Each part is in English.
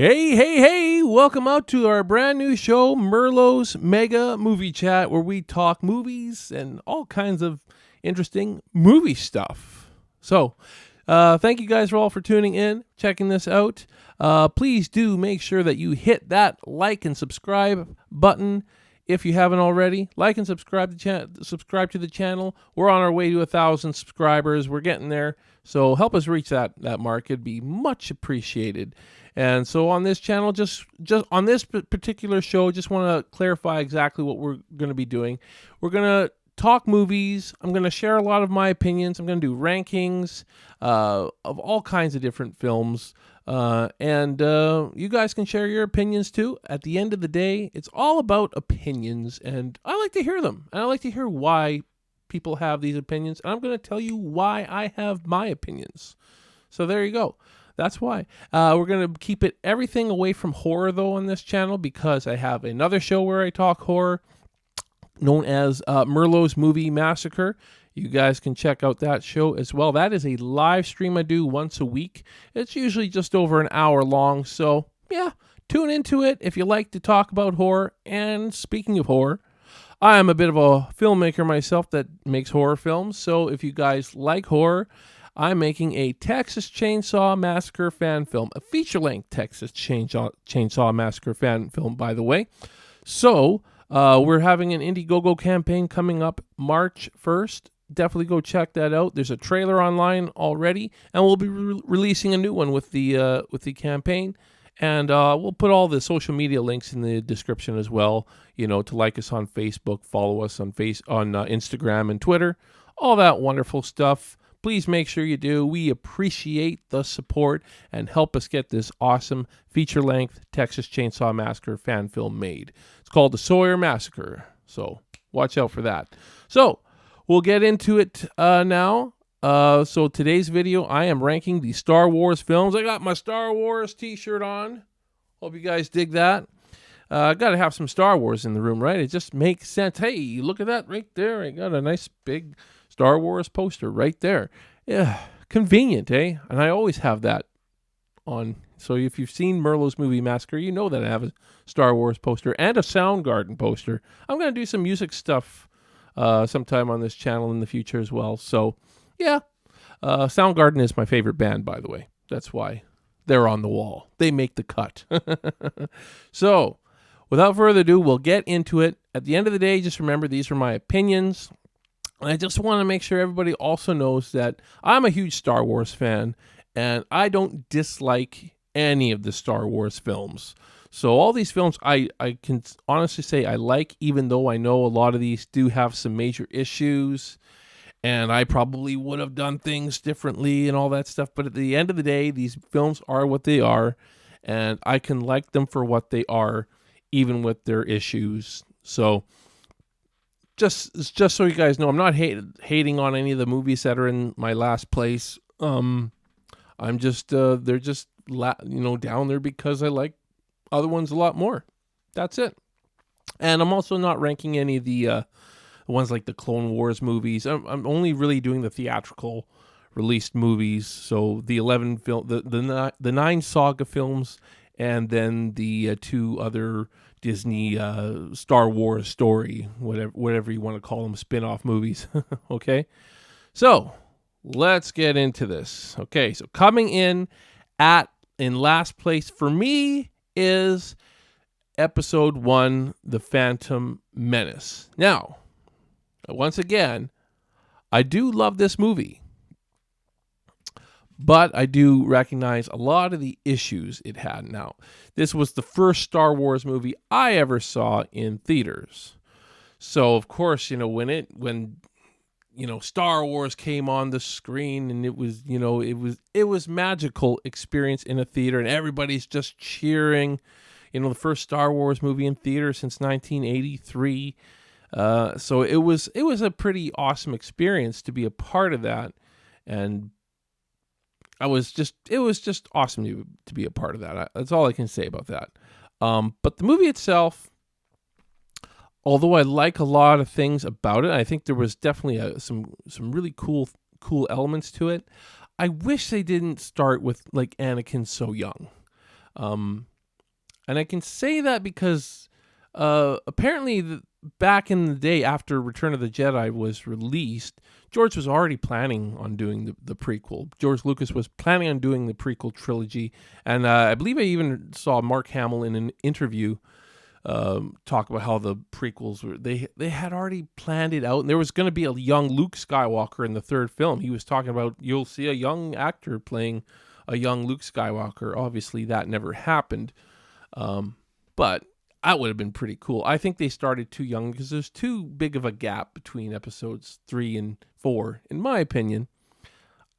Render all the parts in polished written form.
Hey, hey, hey! Welcome out to our brand new show, Merlot's Mega Movie Chat, where we talk movies and all kinds of interesting movie stuff. So, thank you guys all for tuning in, checking this out. Please do make sure that you hit that like and subscribe button if you haven't already. Like and subscribe to the channel. We're on our way to 1,000 subscribers. We're getting there. So help us reach that mark. It'd be much appreciated. And so on this channel, just on this particular show, just want to clarify exactly what we're going to be doing. We're going to talk movies. I'm going to share a lot of my opinions. I'm going to do rankings of all kinds of different films. And you guys can share your opinions too. At the end of the day, it's all about opinions, and I like to hear them. And I like to hear why people have these opinions. And I'm going to tell you why I have my opinions. So there you go. That's why. We're going to keep everything away from horror, though, on this channel, because I have another show where I talk horror known as Merlot's Movie Massacre. You guys can check out that show as well. That is a live stream I do once a week. It's usually just over an hour long. So, yeah, tune into it if you like to talk about horror. And speaking of horror, I am a bit of a filmmaker myself that makes horror films. So if you guys like horror, I'm making a Texas Chainsaw Massacre fan film, a feature-length Texas Chainsaw Massacre fan film, by the way. So we're having an Indiegogo campaign coming up March 1st. Definitely go check that out. There's a trailer online already, and we'll be releasing a new one with the campaign. And we'll put all the social media links in the description as well. You know, to like us on Facebook, follow us on Instagram and Twitter, all that wonderful stuff. Please make sure you do. We appreciate the support and help us get this awesome feature-length Texas Chainsaw Massacre fan film made. It's called The Sawyer Massacre, so watch out for that. So we'll get into it now. So today's video, I am ranking the Star Wars films. I got my Star Wars t-shirt on. Hope you guys dig that. Got to have some Star Wars in the room, right? It just makes sense. Hey, look at that right there. I got a nice big Star Wars poster right there. Yeah, convenient, eh? And I always have that on. So if you've seen Merlot's Movie Massacre, you know that I have a Star Wars poster and a Soundgarden poster. I'm going to do some music stuff sometime on this channel in the future as well. So, yeah. Soundgarden is my favorite band, by the way. That's why they're on the wall. They make the cut. So, without further ado, we'll get into it. At the end of the day, just remember, these are my opinions. And I just want to make sure everybody also knows that I'm a huge Star Wars fan, and I don't dislike any of the Star Wars films. So all these films I can honestly say I like, even though I know a lot of these do have some major issues, and I probably would have done things differently and all that stuff. But at the end of the day, these films are what they are, and I can like them for what they are, even with their issues. So just so you guys know, I'm not hating on any of the movies that are in my last place. I'm just they're just down there because I like other ones a lot more. That's it. And I'm also not ranking any of the ones like the Clone Wars movies. I'm only really doing the theatrical released movies. So the 11 film, the 9 saga films, and then the 2 other Disney Star Wars story, whatever you want to call them, spin-off movies. Okay, so let's get into this. Okay, so coming in last place for me is Episode 1, The Phantom Menace. Now, once again, I do love this movie, but I do recognize a lot of the issues it had. Now, this was the first Star Wars movie I ever saw in theaters. So, of course, when Star Wars came on the screen, and it was magical experience in a theater, and everybody's just cheering. The first Star Wars movie in theater since 1983. So it was a pretty awesome experience to be a part of that, and it was just awesome to be a part of that. That's all I can say about that. But the movie itself, although I like a lot of things about it, I think there was definitely some really cool elements to it. I wish they didn't start with like Anakin so young. And I can say that because apparently back in the day after Return of the Jedi was released, George was already planning on doing the prequel. George Lucas was planning on doing the prequel trilogy. And I believe I even saw Mark Hamill in an interview talk about how the prequels were. They had already planned it out, and there was going to be a young Luke Skywalker in the third film. He was talking about you'll see a young actor playing a young Luke Skywalker. Obviously, that never happened. But that would have been pretty cool. I think they started too young because there's too big of a gap between episodes 3 and 4, in my opinion.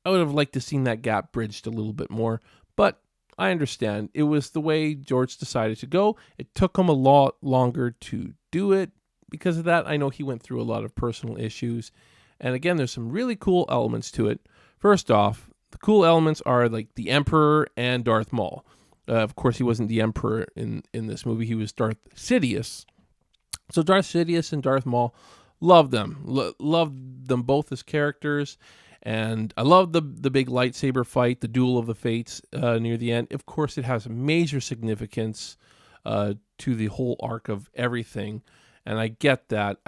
I would have liked to seen that gap bridged a little bit more, but I understand. It was the way George decided to go. It took him a lot longer to do it. Because of that, I know he went through a lot of personal issues. And again, there's some really cool elements to it. First off, the cool elements are like the Emperor and Darth Maul. Of course, he wasn't the Emperor in this movie. He was Darth Sidious. So Darth Sidious and Darth Maul, loved them. Loved them both as characters. And I love the big lightsaber fight, the Duel of the Fates near the end. Of course, it has major significance to the whole arc of everything. And I get that.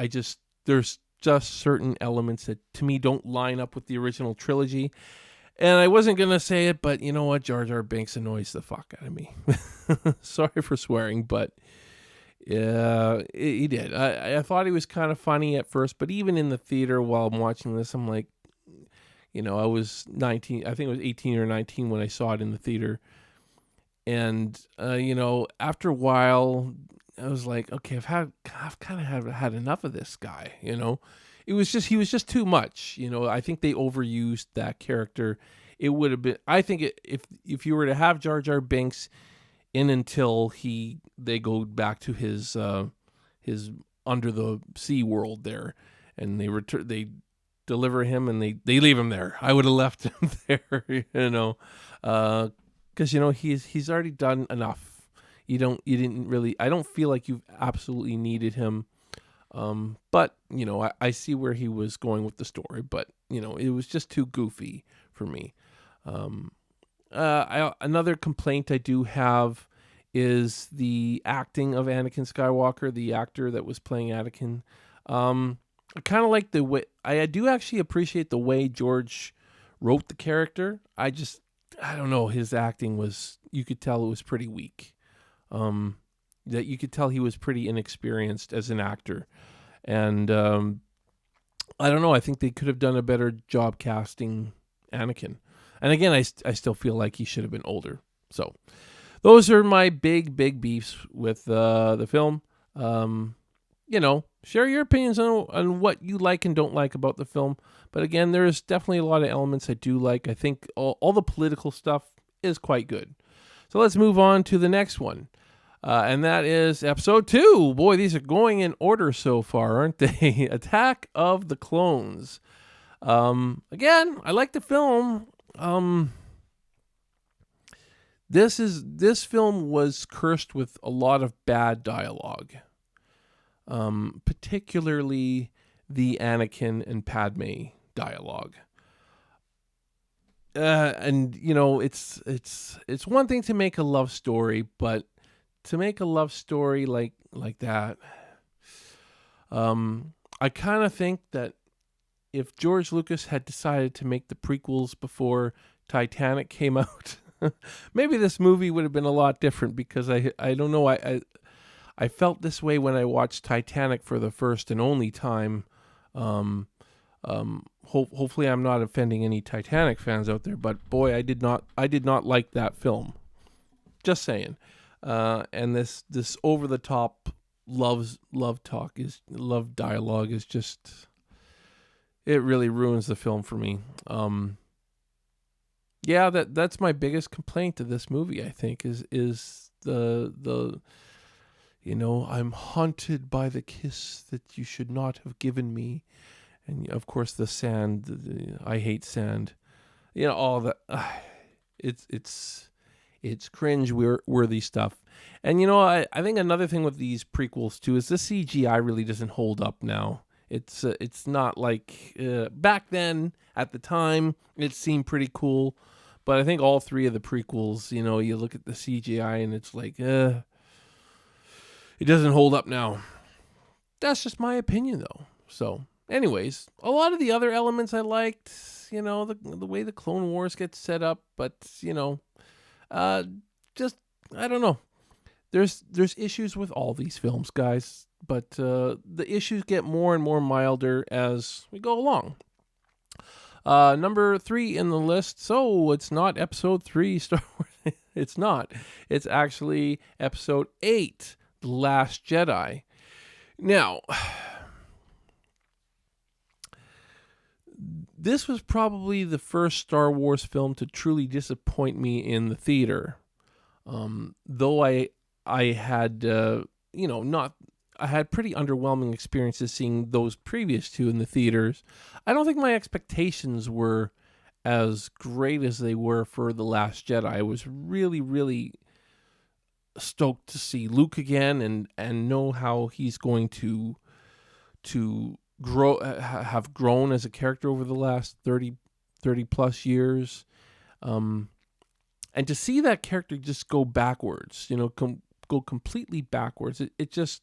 There's just certain elements that to me don't line up with the original trilogy. And I wasn't going to say it, but you know what? Jar Jar Binks annoys the fuck out of me. Sorry for swearing, but yeah, he did. I thought he was kind of funny at first, but even in the theater while I'm watching this, I'm like, I was 19, I think it was 18 or 19 when I saw it in the theater. And, after a while, I was like, okay, I've kind of had enough of this guy, he was just too much. I think they overused that character. It would have been, I think if you were to have Jar Jar Binks in until they go back to his under the sea world there, and they deliver him and they leave him there. I would have left him there, because he's already done enough. I don't feel like you've absolutely needed him. But I see where he was going with the story, but it was just too goofy for me. Another complaint I do have is the acting of Anakin Skywalker, the actor that was playing Anakin. I kind of like the way, I do actually appreciate the way George wrote the character. I don't know, his acting you could tell it was pretty weak. That you could tell he was pretty inexperienced as an actor. And I don't know, I think they could have done a better job casting Anakin. And again, I still feel like he should have been older. So those are my big beefs with the film. Share your opinions on what you like and don't like about the film. But again, there's definitely a lot of elements I do like. I think all the political stuff is quite good. So let's move on to the next one. And that is episode 2. Boy, these are going in order so far, aren't they? Attack of the Clones. Again, I like the film. This film was cursed with a lot of bad dialogue. Particularly the Anakin and Padme dialogue. And it's one thing to make a love story, but to make a love story like that, I kind of think that if George Lucas had decided to make the prequels before Titanic came out, maybe this movie would have been a lot different, because I don't know, I felt this way when I watched Titanic for the first and only time. Hopefully I'm not offending any Titanic fans out there, but boy, I did not like that film. Just saying. And this over the top love dialogue is just, it really ruins the film for me. Yeah, that's my biggest complaint to this movie, I think, is the I'm haunted by the kiss that you should not have given me. And of course the sand, I hate sand. All that. It's cringe worthy stuff. And I think another thing with these prequels too is the CGI really doesn't hold up now. It's not like back then at the time it seemed pretty cool, But I think all three of the prequels, you look at the CGI and it's like, it doesn't hold up now. That's just my opinion, though. So, anyways, a lot of the other elements I liked, the way the Clone Wars gets set up, but, just, I don't know. There's issues with all these films, guys, but the issues get more and more milder as we go along. Number 3 in the list. So it's not episode 3 Star Wars. It's not. It's actually episode 8, The Last Jedi. Now, this was probably the first Star Wars film to truly disappoint me in the theater. Though I had, I had pretty underwhelming experiences seeing those previous two in the theaters. I don't think my expectations were as great as they were for The Last Jedi. I was really, really stoked to see Luke again and know how he's going to grow, have grown as a character over the last 30 plus years. And to see that character just go backwards, go completely backwards, it just,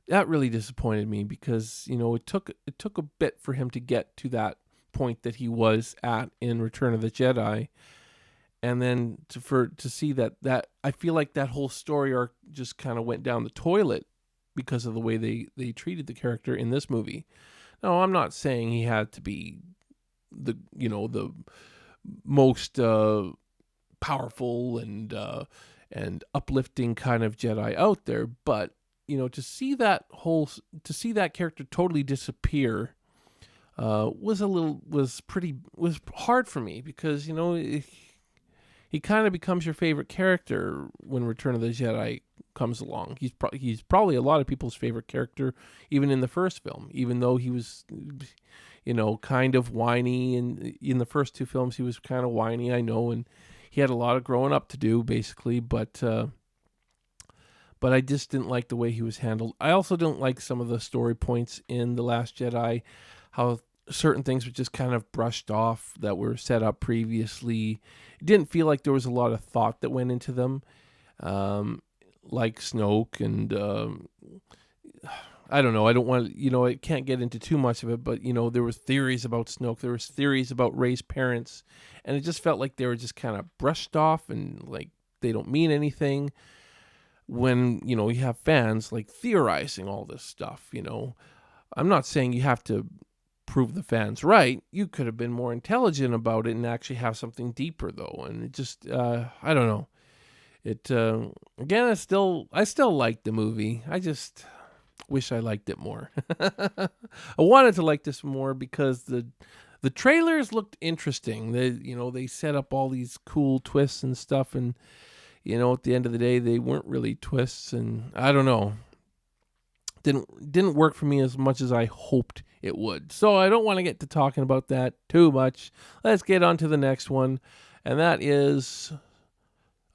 that really disappointed me because, it took a bit for him to get to that point that he was at in Return of the Jedi. And then to see that I feel like that whole story arc just kind of went down the toilet because of the way they treated the character in this movie. Now, I'm not saying he had to be the most powerful and uplifting kind of Jedi out there, but to see that character totally disappear was hard for me because he kind of becomes your favorite character when Return of the Jedi comes along. He's probably a lot of people's favorite character, even in the first film, even though he was, kind of whiny. And in the first two films, he was kind of whiny, I know, and he had a lot of growing up to do, basically. But I just didn't like the way he was handled. I also don't like some of the story points in The Last Jedi, how certain things were just kind of brushed off that were set up previously. It didn't feel like there was a lot of thought that went into them, like Snoke and I don't know. I don't want to, I can't get into too much of it, but, there was theories about Snoke. There was theories about Rey's parents, and it just felt like they were just kind of brushed off and like they don't mean anything. When, you have fans like theorizing all this stuff, I'm not saying you have to prove the fans right. You could have been more intelligent about it and actually have something deeper, though. And it just, I don't know. It, again, I still like the movie. I just wish I liked it more. I wanted to like this more because the trailers looked interesting. They set up all these cool twists and stuff, and at the end of the day, they weren't really twists, and I don't know. Didn't work for me as much as I hoped it would. So I don't want to get to talking about that too much. Let's get on to the next one, and that is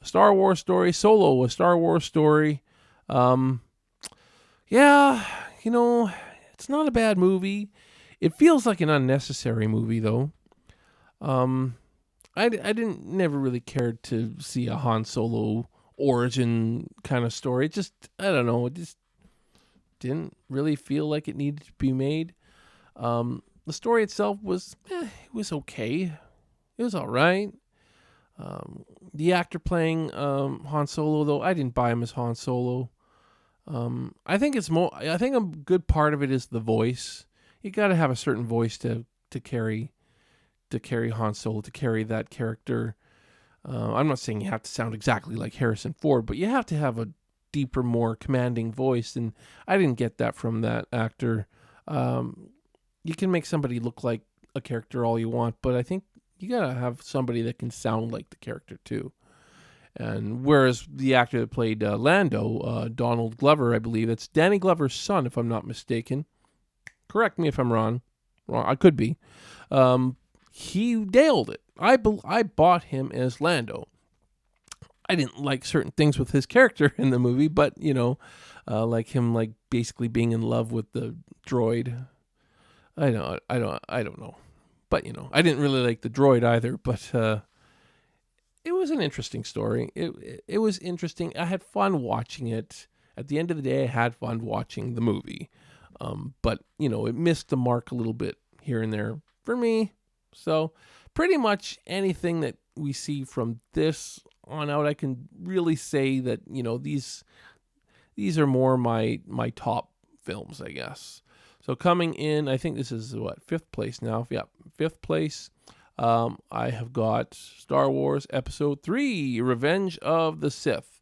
a Star Wars story. Solo, a Star Wars story. Yeah, it's not a bad movie. It feels like an unnecessary movie, though. I didn't never really cared to see a Han Solo origin kind of story. It just, I don't know, it just didn't really feel like it needed to be made. The story itself was, it was okay. It was all right. The actor playing Han Solo, though, I didn't buy him as Han Solo. I think a good part of it is the voice. You got to have a certain voice to carry Han Solo, to carry that character. I'm not saying you have to sound exactly like Harrison Ford, but you have to have a deeper, more commanding voice, and I didn't get that from that actor. You can make somebody look like a character all you want, but I think you gotta have somebody that can sound like the character too. And whereas the actor that played Lando, Donald Glover, I believe, that's Danny Glover's son, if I'm not mistaken. Correct me if I'm wrong. I could be. He nailed it. I bought him as Lando. I didn't like certain things with his character in the movie, but like him, like basically being in love with the droid. I don't know. But I didn't really like the droid either. But it was an interesting story. It was interesting. I had fun watching it. At the end of the day, I had fun watching the movie. But it missed the mark a little bit here and there for me. So pretty much anything that we see from this on out, I can really say that these are more my top films, I guess. So coming in, I think this is what, fifth place now. Yeah, fifth place. I have got Star Wars Episode 3, Revenge of the Sith.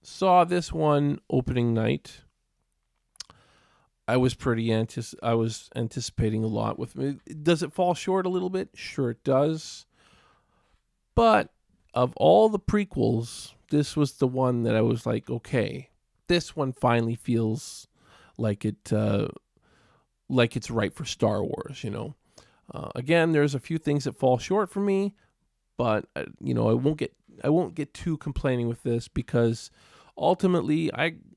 Saw this one opening night. I was anticipating a lot with me. Does it fall short a little bit? Sure it does. But of all the prequels, this was the one that I was like, okay, this one finally feels like it's right for Star Wars. Again, there's a few things that fall short for me, but I won't get too complaining with this, because ultimately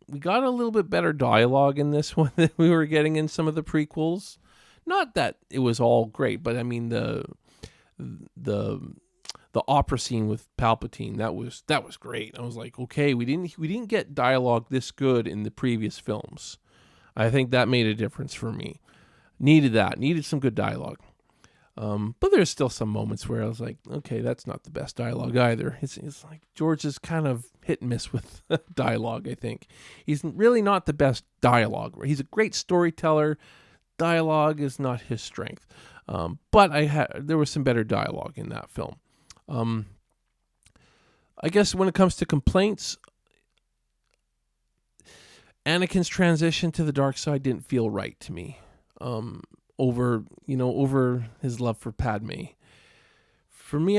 we got a little bit better dialogue in this one than we were getting in some of the prequels. Not that it was all great, but I mean the opera scene with Palpatine, that was great. I was like, okay, we didn't get dialogue this good in the previous films. I think that made a difference for me. Needed some good dialogue. But there's still some moments where I was like, okay, that's not the best dialogue either. It's like George is kind of hit and miss with dialogue, I think. He's really not the best dialogue. He's a great storyteller. Dialogue is not his strength. But there was some better dialogue in that film. I guess when it comes to complaints, Anakin's transition to the dark side didn't feel right to me. Over his love for Padme. For me,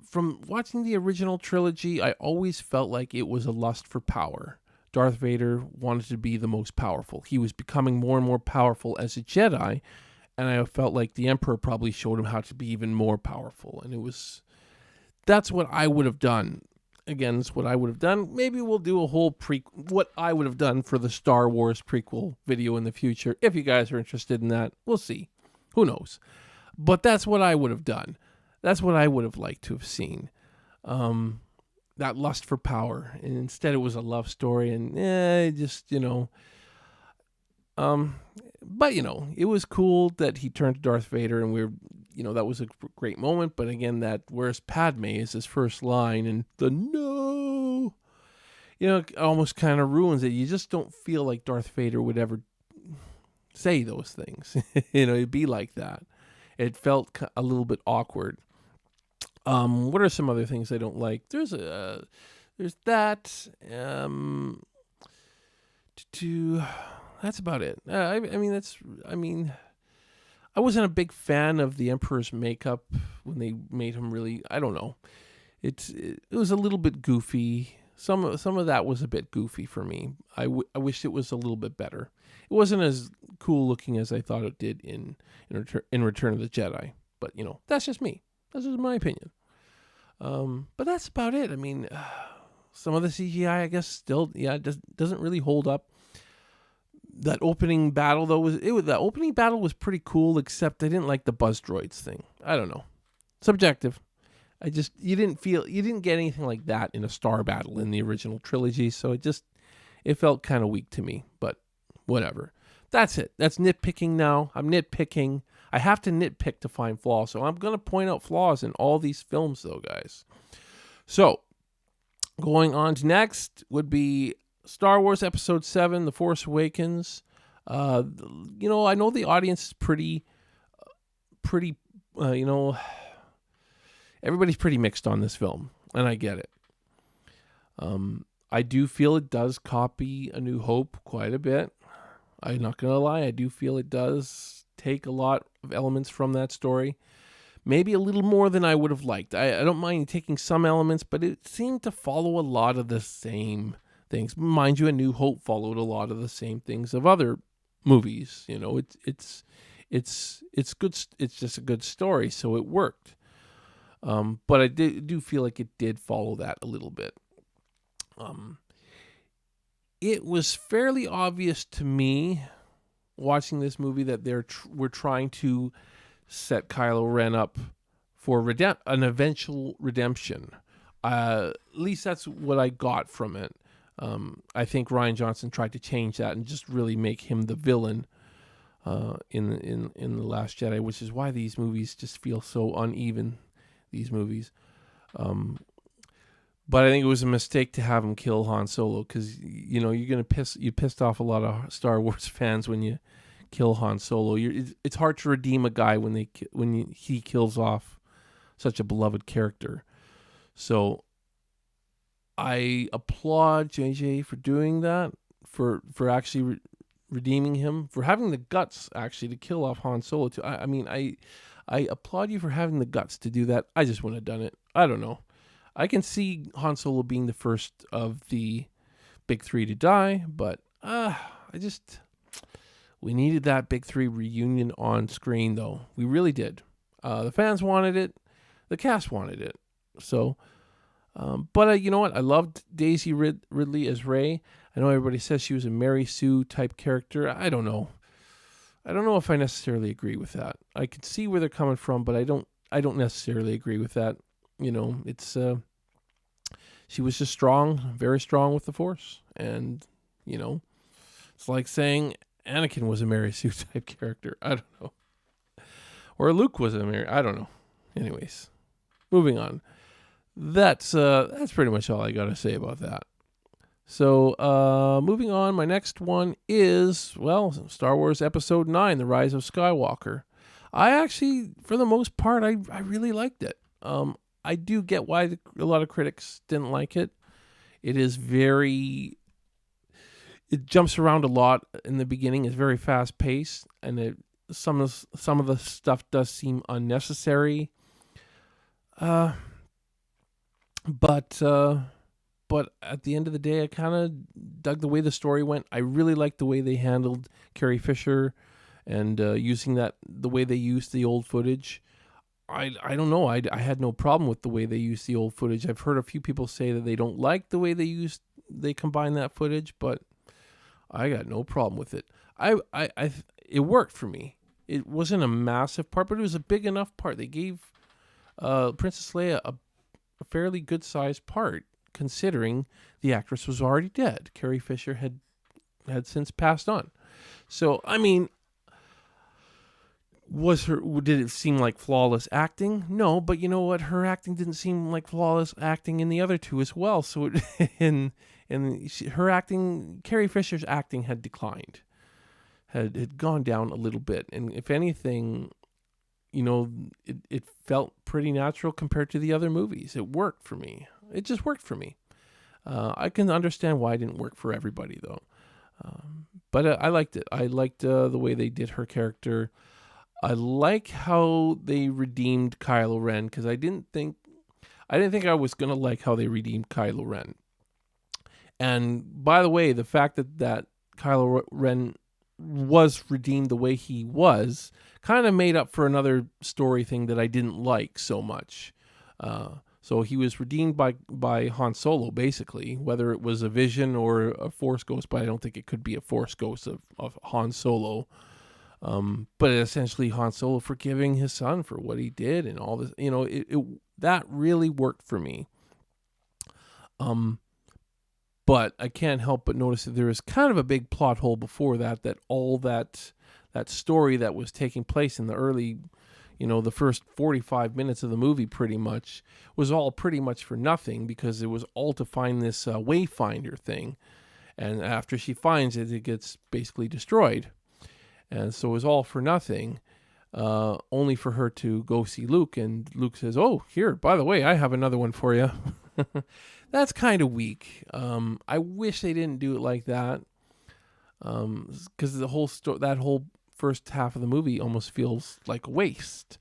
from watching the original trilogy, I always felt like it was a lust for power. Darth Vader wanted to be the most powerful. He was becoming more and more powerful as a Jedi, and I felt like the Emperor probably showed him how to be even more powerful. And that's what I would have done. Again, it's what I would have done. Maybe we'll do a whole what I would have done for the Star Wars prequel video in the future. If you guys are interested in that, we'll see. Who knows? But that's what I would have done. That's what I would have liked to have seen. That lust for power. And instead it was a love story, and but it was cool that he turned to Darth Vader, and that was a great moment. But again, where's Padme is his first line, and the no, it almost kind of ruins it. You just don't feel like Darth Vader would ever say those things. It'd be like that. It felt a little bit awkward. What are some other things I don't like? There's that. That's about it. I wasn't a big fan of the Emperor's makeup when they made him really. I don't know. It was a little bit goofy. Some of that was a bit goofy for me. I wished it was a little bit better. It wasn't as cool looking as I thought it did in Return of the Jedi. But that's just me. That's just my opinion. But that's about it. I mean, some of the CGI, I guess, still doesn't really hold up. That opening battle though the opening battle was pretty cool, except I didn't like the buzz droids thing. I don't know. Subjective. You didn't get anything like that in a star battle in the original trilogy, so it felt kind of weak to me, but whatever. That's it. That's nitpicking now. I'm nitpicking. I have to nitpick to find flaws, so I'm going to point out flaws in all these films though, guys. So, going on to next would be Star Wars Episode 7, The Force Awakens. I know the audience is pretty, everybody's pretty mixed on this film, and I get it. I do feel it does copy A New Hope quite a bit. I'm not going to lie, I do feel it does take a lot of elements from that story. Maybe a little more than I would have liked. I don't mind taking some elements, but it seemed to follow a lot of the same things. Mind you, A New Hope followed a lot of the same things of other movies. It's good. It's just a good story, so it worked. But I do feel like it did follow that a little bit. It was fairly obvious to me watching this movie that we're trying to set Kylo Ren up for an eventual redemption. At least that's what I got from it. I think Rian Johnson tried to change that and just really make him the villain in the Last Jedi, which is why these movies just feel so uneven. These movies, but I think it was a mistake to have him kill Han Solo, because you pissed off a lot of Star Wars fans when you kill Han Solo. It's hard to redeem a guy when he kills off such a beloved character. So I applaud JJ for doing that, for actually redeeming him, for having the guts actually to kill off Han Solo too. I applaud you for having the guts to do that. I just wouldn't have done it. I don't know. I can see Han Solo being the first of the big three to die, but we needed that big three reunion on screen, though. We really did. The fans wanted it. The cast wanted it. So, but you know what? I loved Daisy Ridley as Rey. I know everybody says she was a Mary Sue type character. I don't know. I don't know if I necessarily agree with that. I can see where they're coming from, but I don't necessarily agree with that. It's she was just strong, very strong with the Force, and it's like saying Anakin was a Mary Sue type character. I don't know, or Luke was a Mary. I don't know. Anyways, moving on. That's pretty much all I got to say about that. So, moving on, my next one is, Star Wars Episode 9, The Rise of Skywalker. I actually, for the most part, I really liked it. I do get why a lot of critics didn't like it. It jumps around a lot in the beginning. It's very fast-paced, and some of the stuff does seem unnecessary. But at the end of the day, I kind of dug the way the story went. I really liked the way they handled Carrie Fisher and using the way they used the old footage. I don't know. I had no problem with the way they used the old footage. I've heard a few people say that they don't like the way they combine that footage, but I got no problem with it. It worked for me. It wasn't a massive part, but it was a big enough part. They gave Princess Leia a fairly good sized part, considering the actress was already dead. Carrie Fisher had since passed on. So, did it seem like flawless acting? No, but you know what? Her acting didn't seem like flawless acting in the other two as well. So, Carrie Fisher's acting had declined, had gone down a little bit, and if anything, it felt pretty natural compared to the other movies. It worked for me. It just worked for me. I can understand why it didn't work for everybody, though. But I liked it. I liked the way they did her character. I like how they redeemed Kylo Ren, because I didn't think I was gonna like how they redeemed Kylo Ren. And by the way, the fact that Kylo Ren was redeemed the way he was kind of made up for another story thing that I didn't like so much. So he was redeemed by Han Solo, basically, whether it was a vision or a Force ghost, but I don't think it could be a Force ghost of Han Solo. But essentially Han Solo forgiving his son for what he did and all this, that really worked for me. But I can't help but notice that there was kind of a big plot hole before that all that story that was taking place in the early, the first 45 minutes of the movie pretty much was all pretty much for nothing, because it was all to find this Wayfinder thing. And after she finds it, it gets basically destroyed. And so it was all for nothing, only for her to go see Luke. And Luke says, "Oh, here, by the way, I have another one for you." That's kind of weak. I wish they didn't do it like that, because that whole first half of the movie almost feels like a waste,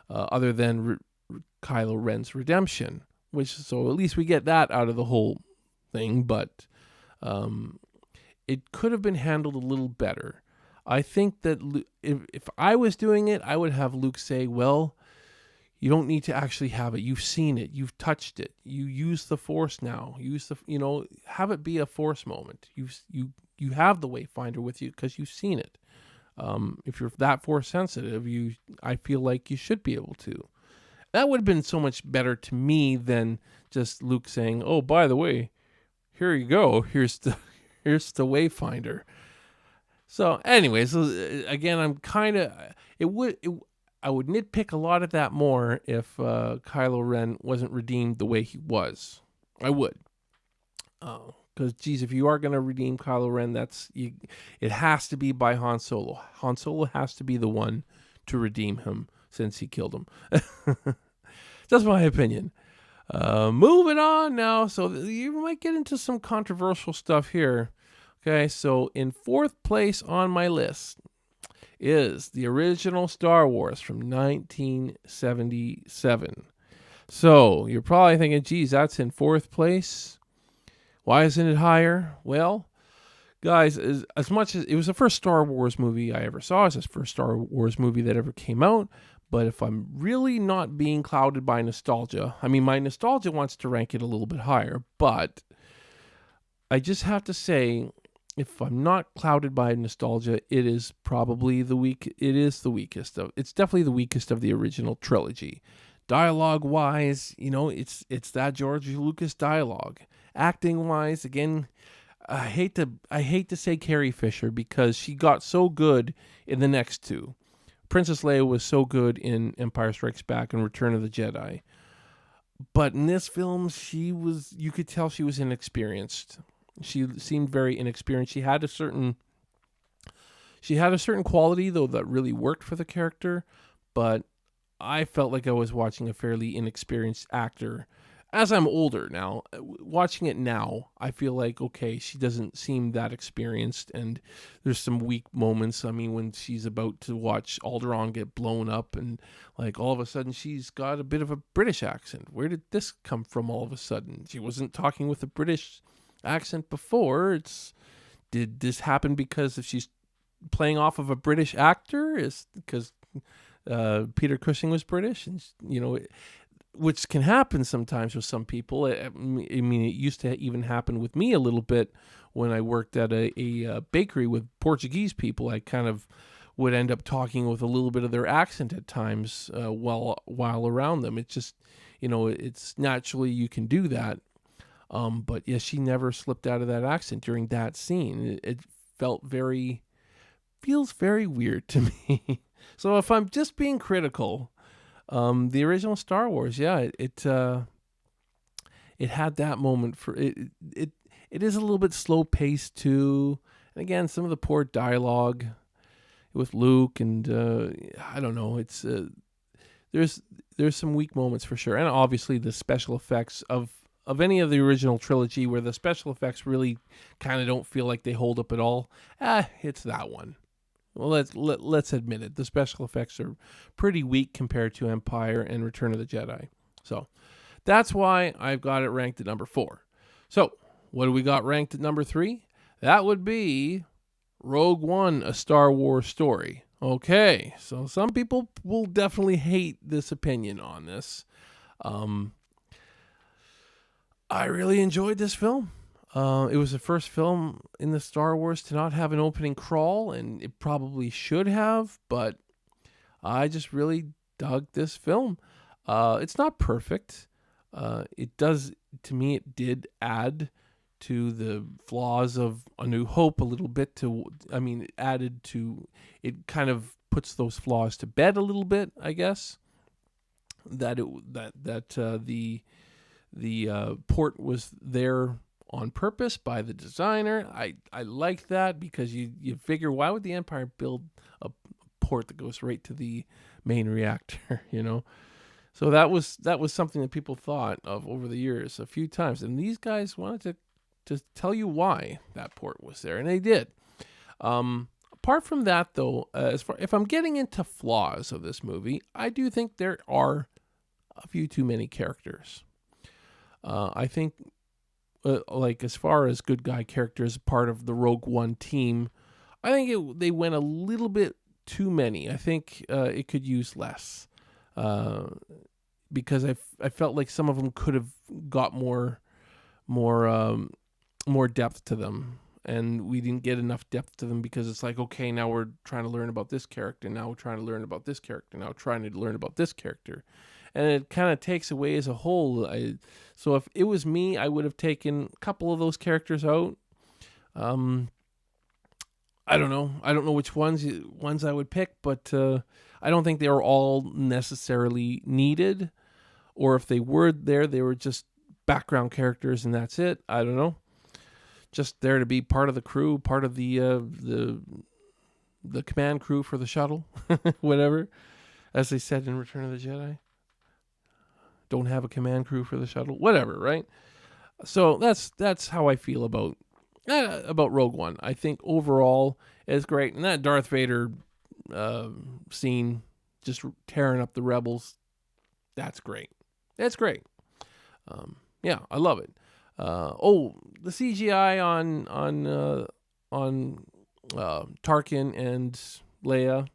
other than Kylo Ren's redemption. So at least we get that out of the whole thing, but it could have been handled a little better. I think that if I was doing it, I would have Luke say, "Well, you don't need to actually have it. You've seen it. You've touched it. You use the Force now. Have it be a Force moment. You have the Wayfinder with you because you've seen it. If you're that Force sensitive, I feel like you should be able to." That would have been so much better to me than just Luke saying, "Oh, by the way, here you go. Here's the Wayfinder." So, anyways, again, I'm kind of it would it, I would nitpick a lot of that more if Kylo Ren wasn't redeemed the way he was. I would, because geez, if you are gonna redeem Kylo Ren, it has to be by Han Solo. Han Solo has to be the one to redeem him since he killed him. That's my opinion. Moving on now. So you might get into some controversial stuff here. Okay, so in fourth place on my list is the original Star Wars from 1977. So you're probably thinking, geez, that's in fourth place. Why isn't it higher? Well, guys, as much as it was the first Star Wars movie I ever saw, it's the first Star Wars movie that ever came out. But if I'm really not being clouded by nostalgia, I mean, my nostalgia wants to rank it a little bit higher, but I just have to say, if I'm not clouded by nostalgia, it is probably the weak. It is the weakest of. It's definitely the weakest of the original trilogy. Dialogue wise, it's that George Lucas dialogue. Acting wise, again, I hate to say Carrie Fisher because she got so good in the next two. Princess Leia was so good in Empire Strikes Back and Return of the Jedi. But in this film, you could tell she was inexperienced. She seemed very inexperienced. She had a certain quality though that really worked for the character, but I felt like I was watching a fairly inexperienced actor. As I'm older now, watching it now, I feel like, okay, she doesn't seem that experienced, and there's some weak moments. I mean, when she's about to watch Alderaan get blown up, and like all of a sudden she's got a bit of a British accent. Where did this come from all of a sudden? She wasn't talking with a British accent before. Did this happen because if she's playing off of a British actor? Is because Peter Cushing was British, and which can happen sometimes with some people. I mean, it used to even happen with me a little bit when I worked at a bakery with Portuguese people. I kind of would end up talking with a little bit of their accent at times while around them. It's just, it's naturally you can do that. But yes, she never slipped out of that accent during that scene. It feels very weird to me. So if I'm just being critical, the original Star Wars, yeah, it had that moment for it. It is a little bit slow paced too, and again, some of the poor dialogue with Luke, and I don't know. It's there's some weak moments for sure, and obviously the special effects of any of the original trilogy, where the special effects really kind of don't feel like they hold up at all. It's that one. Well, let's admit it. The special effects are pretty weak compared to Empire and Return of the Jedi. So that's why I've got it ranked at number 4. So what do we got ranked at number 3? That would be Rogue One, A Star Wars Story. Okay, so some people will definitely hate this opinion on this. I really enjoyed this film. It was the first film in the Star Wars to not have an opening crawl, and it probably should have, but I just really dug this film. It's not perfect. It did add to the flaws of A New Hope a little bit. It kind of puts those flaws to bed a little bit, I guess. The port was there on purpose by the designer. I like that because you figure, why would the Empire build a port that goes right to the main reactor, So that was something that people thought of over the years a few times, and these guys wanted to tell you why that port was there, and they did. Apart from that, though, if I'm getting into flaws of this movie, I do think there are a few too many characters. I think, as far as good guy characters, part of the Rogue One team, I think they went a little bit too many. I think it could use less, because I felt like some of them could have got more depth to them, and we didn't get enough depth to them because it's like, okay, now we're trying to learn about this character, now we're trying to learn about this character, now we're trying to learn about this character. and it kind of takes away as a whole. So if it was me, I would have taken a couple of those characters out. I don't know. I don't know which ones I would pick, but I don't think they were all necessarily needed, or if they were there, they were just background characters and that's it. I don't know. Just there to be part of the crew, part of the command crew for the shuttle, whatever. As they said in Return of the Jedi, don't have a command crew for the shuttle, whatever, right? So that's how I feel about Rogue One. I think overall it's great, and that Darth Vader scene just tearing up the rebels, that's great. That's great. Yeah, I love it. The CGI on Tarkin and Leia,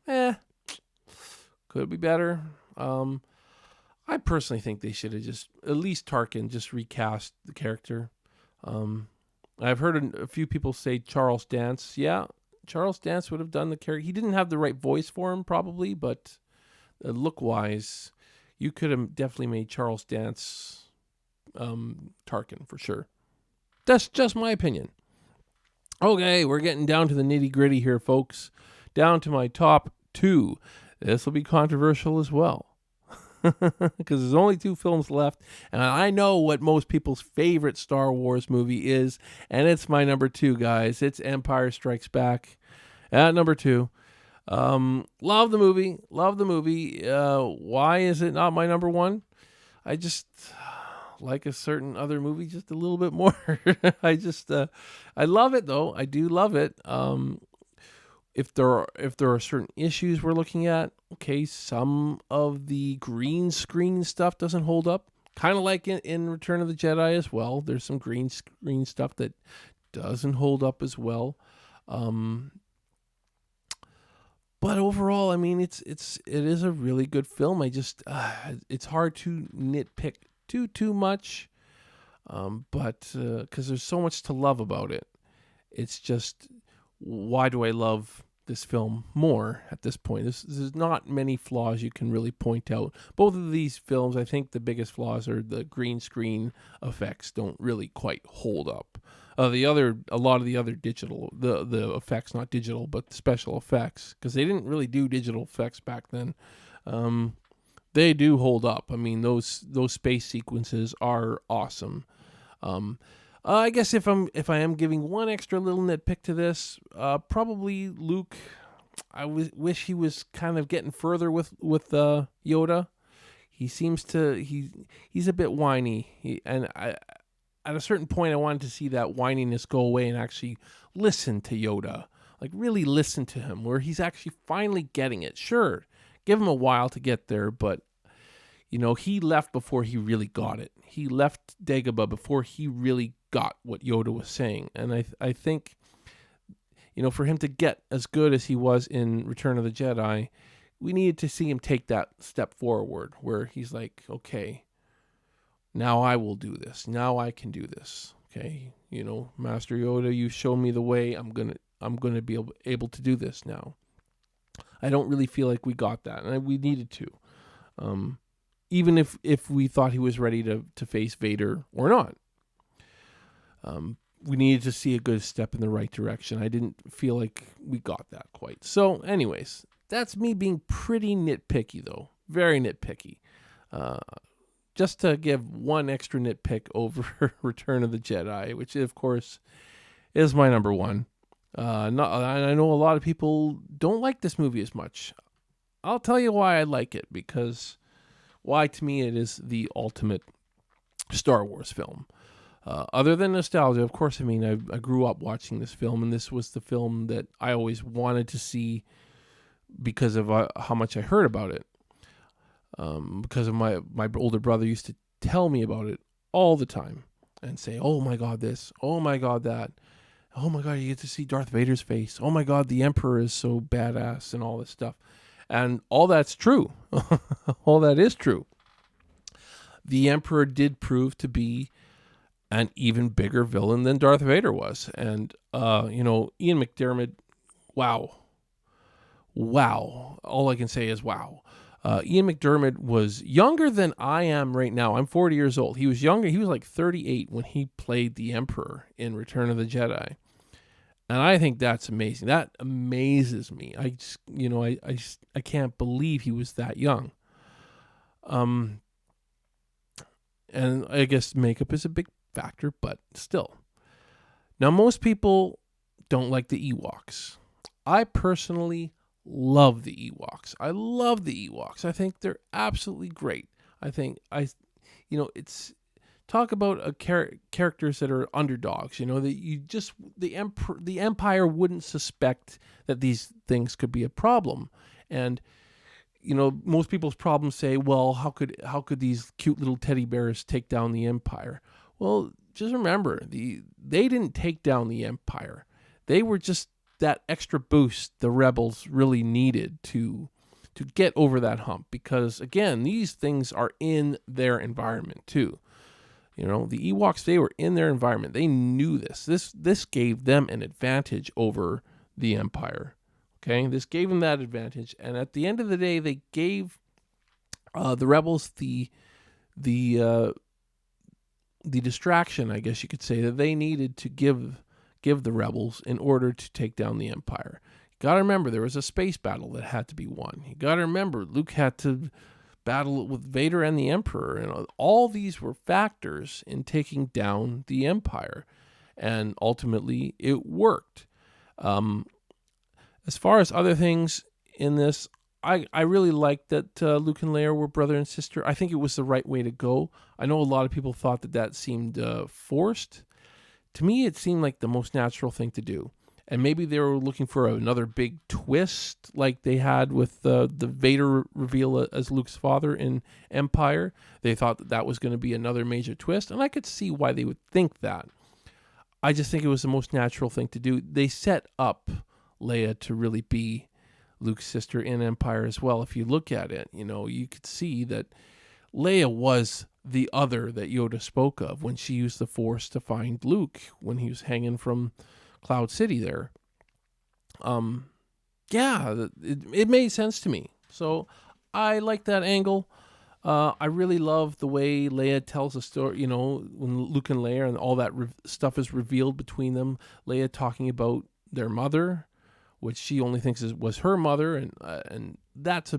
could be better. I personally think they should have just, at least Tarkin, just recast the character. I've heard a few people say Charles Dance. Yeah, Charles Dance would have done the character. He didn't have the right voice for him, probably, but look-wise, you could have definitely made Charles Dance Tarkin, for sure. That's just my opinion. Okay, we're getting down to the nitty-gritty here, folks. Down to my top 2. This will be controversial as well, because there's only 2 films left, and I know what most people's favorite Star Wars movie is, and it's my number 2, guys. It's Empire Strikes Back at number 2. Love the movie. Why is it not my number 1? I just like a certain other movie just a little bit more. I love it though. I do love it. If there are certain issues we're looking at, okay, some of the green screen stuff doesn't hold up. Kind of like in Return of the Jedi as well. There's some green screen stuff that doesn't hold up as well. But overall, I mean, it is a really good film. It's hard to nitpick too much, but because there's so much to love about it. It's just, why do I love this film more at this point? There's not many flaws you can really point out. Both of these films, I think the biggest flaws are the green screen effects don't really quite hold up. A lot of the other digital, the effects, not digital, but special effects, because they didn't really do digital effects back then. They do hold up. I mean, those space sequences are awesome. I guess if I am giving one extra little nitpick to this, probably Luke. I wish he was kind of getting further with Yoda. He seems to he's a bit whiny. At a certain point, I wanted to see that whininess go away and actually listen to Yoda, like really listen to him, where he's actually finally getting it. Sure, give him a while to get there, but he left before he really got it. He left Dagobah before he really got what Yoda was saying. And I think, for him to get as good as he was in Return of the Jedi, we needed to see him take that step forward where he's like, okay, now I will do this. Now I can do this. Okay. Master Yoda, you show me the way. I'm going to be able to do this now. I don't really feel like we got that, and we needed to. Even if we thought he was ready to face Vader or not. We needed to see a good step in the right direction. I didn't feel like we got that quite. So anyways, that's me being pretty nitpicky though. Very nitpicky. Just to give one extra nitpick over Return of the Jedi, which of course is my number 1. I know a lot of people don't like this movie as much. I'll tell you why I like it, because why to me it is the ultimate Star Wars film. Other than nostalgia, of course, I mean, I grew up watching this film, and this was the film that I always wanted to see because of how much I heard about it. Because of my older brother used to tell me about it all the time and say, oh my God, this, oh my God, that, oh my God, you get to see Darth Vader's face. Oh my God, the Emperor is so badass and all this stuff. And all that's true. All that is true. The Emperor did prove to be an even bigger villain than Darth Vader was. And, Ian McDiarmid, wow. All I can say is wow. Ian McDiarmid was younger than I am right now. I'm 40 years old. He was younger. He was like 38 when he played the Emperor in Return of the Jedi. And I think that's amazing. That amazes me. I just, I can't believe he was that young. And I guess makeup is a big factor, but still. Now, most people don't like the Ewoks. I personally love the Ewoks. I love the Ewoks. I think they're absolutely great. I think it's talk about characters that are underdogs. That the Empire wouldn't suspect that these things could be a problem, and most people's problems say, well, how could these cute little teddy bears take down the Empire? Well, just remember, they didn't take down the Empire. They were just that extra boost the rebels really needed to get over that hump, because again, these things are in their environment too. The Ewoks, they were in their environment. They knew this. This gave them an advantage over the Empire. Okay, this gave them that advantage, and at the end of the day, they gave the rebels the distraction, I guess you could say, that they needed to give the rebels in order to take down the Empire. You got to remember, there was a space battle that had to be won. You got to remember, Luke had to battle with Vader and the Emperor, and all these were factors in taking down the Empire, and ultimately it worked. As far as other things in this, I really liked that Luke and Leia were brother and sister. I think it was the right way to go. I know a lot of people thought that seemed forced. To me, it seemed like the most natural thing to do. And maybe they were looking for another big twist like they had with the Vader reveal as Luke's father in Empire. They thought that was going to be another major twist, and I could see why they would think that. I just think it was the most natural thing to do. They set up Leia to really be Luke's sister in Empire as well. If you look at it, you could see that Leia was the other that Yoda spoke of when she used the Force to find Luke when he was hanging from Cloud City there. It made sense to me. So I like that angle. I really love the way Leia tells a story, when Luke and Leia and all that stuff is revealed between them. Leia talking about their mother, which she only thinks was her mother, and that's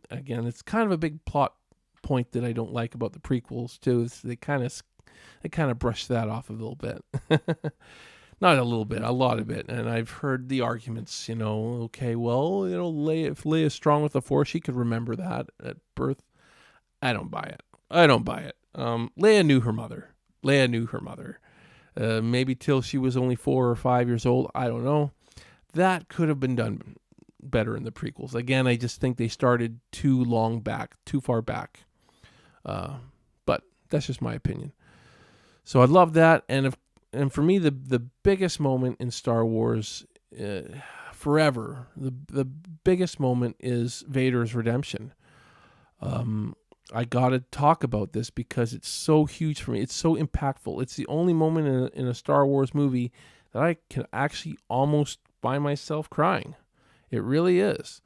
again, it's kind of a big plot point that I don't like about the prequels too. They kind of brush that off a little bit. Not a little bit, a lot of it. And I've heard the arguments, okay, well, Leia, if Leia's strong with the Force, she could remember that at birth. I don't buy it. Leia knew her mother. Maybe till she was only 4 or 5 years old. I don't know. That could have been done better in the prequels. Again, I just think they started too far back. But that's just my opinion. So I love that. And for me, the biggest moment in Star Wars forever, the biggest moment is Vader's redemption. I got to talk about this because it's so huge for me. It's so impactful. It's the only moment in a Star Wars movie that I can actually almost find myself crying. It really is.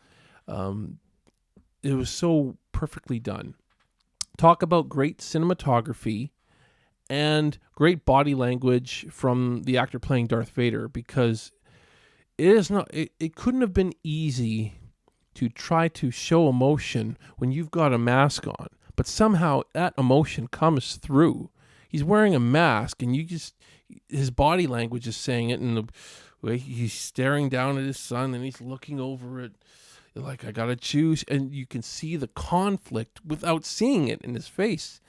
It was so perfectly done. Talk about great cinematography and great body language from the actor playing Darth Vader, because it couldn't have been easy to try to show emotion when you've got a mask on, but somehow that emotion comes through. He's wearing a mask, and his body language is saying it, and the way he's staring down at his son, and he's looking over it like, I gotta choose, and you can see the conflict without seeing it in his face.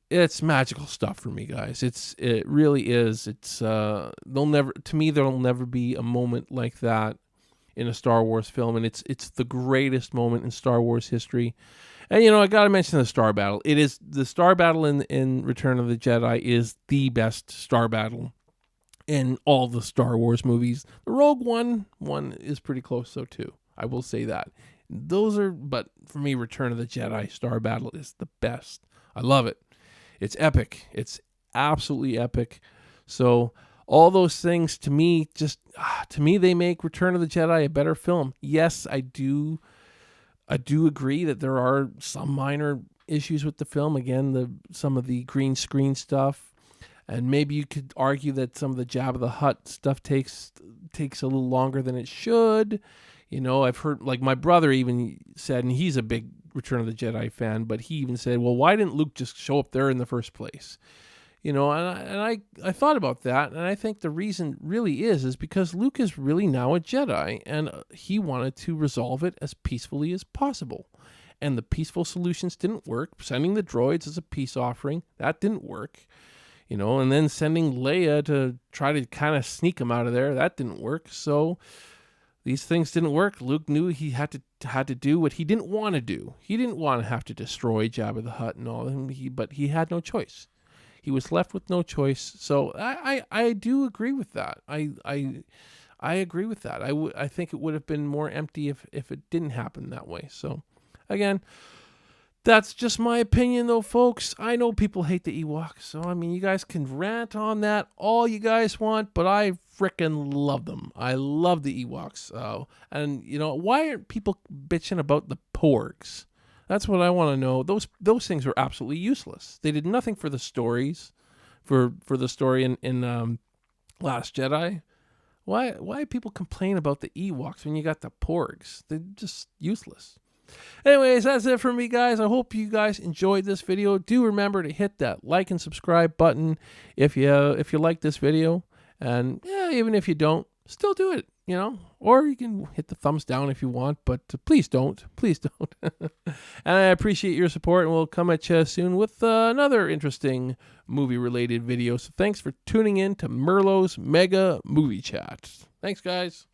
It's magical stuff for me, guys. It really is. There'll never be a moment like that in a Star Wars film, and it's the greatest moment in Star Wars history. And I got to mention the Star Battle. It is the Star Battle in Return of the Jedi is the best Star Battle in all the Star Wars movies. The Rogue One is pretty close though too. I will say that. But for me, Return of the Jedi Star Battle is the best. I love it. It's epic. It's absolutely epic. So all those things to me, they make Return of the Jedi a better film. Yes, I do I do agree that there are some minor issues with the film. Again, some of the green screen stuff, and maybe you could argue that some of the Jabba the Hutt stuff takes a little longer than it should. I've heard, like, my brother even said, and he's a big Return of the Jedi fan, but he even said, well, why didn't Luke just show up there in the first place? And I thought about that, and I think the reason really is because Luke is really now a Jedi, and he wanted to resolve it as peacefully as possible. And the peaceful solutions didn't work. Sending the droids as a peace offering, that didn't work. And then sending Leia to try to kind of sneak him out of there, that didn't work. So these things didn't work. Luke knew he had to do what he didn't want to do. He didn't want to have to destroy Jabba the Hutt and all, but he had no choice. He was left with no choice. So I do agree with that. I agree with that. I think it would have been more empty if it didn't happen that way. So again, that's just my opinion, though, folks. I know people hate the Ewoks, so you guys can rant on that all you guys want, but I frickin' love them. I love the Ewoks. And why aren't people bitching about the Porgs? That's what I want to know. Those things were absolutely useless. They did nothing for the stories, for the story in Last Jedi. Why people complain about the Ewoks when you got the Porgs? They're just useless. Anyways, that's it for me, guys. I hope you guys enjoyed this video. Do remember to hit that like and subscribe button if you like this video. And even if you don't, still do it, Or you can hit the thumbs down if you want, but please don't. Please don't. And I appreciate your support, and we'll come at you soon with another interesting movie-related video. So thanks for tuning in to Merlot's Mega Movie Chat. Thanks, guys.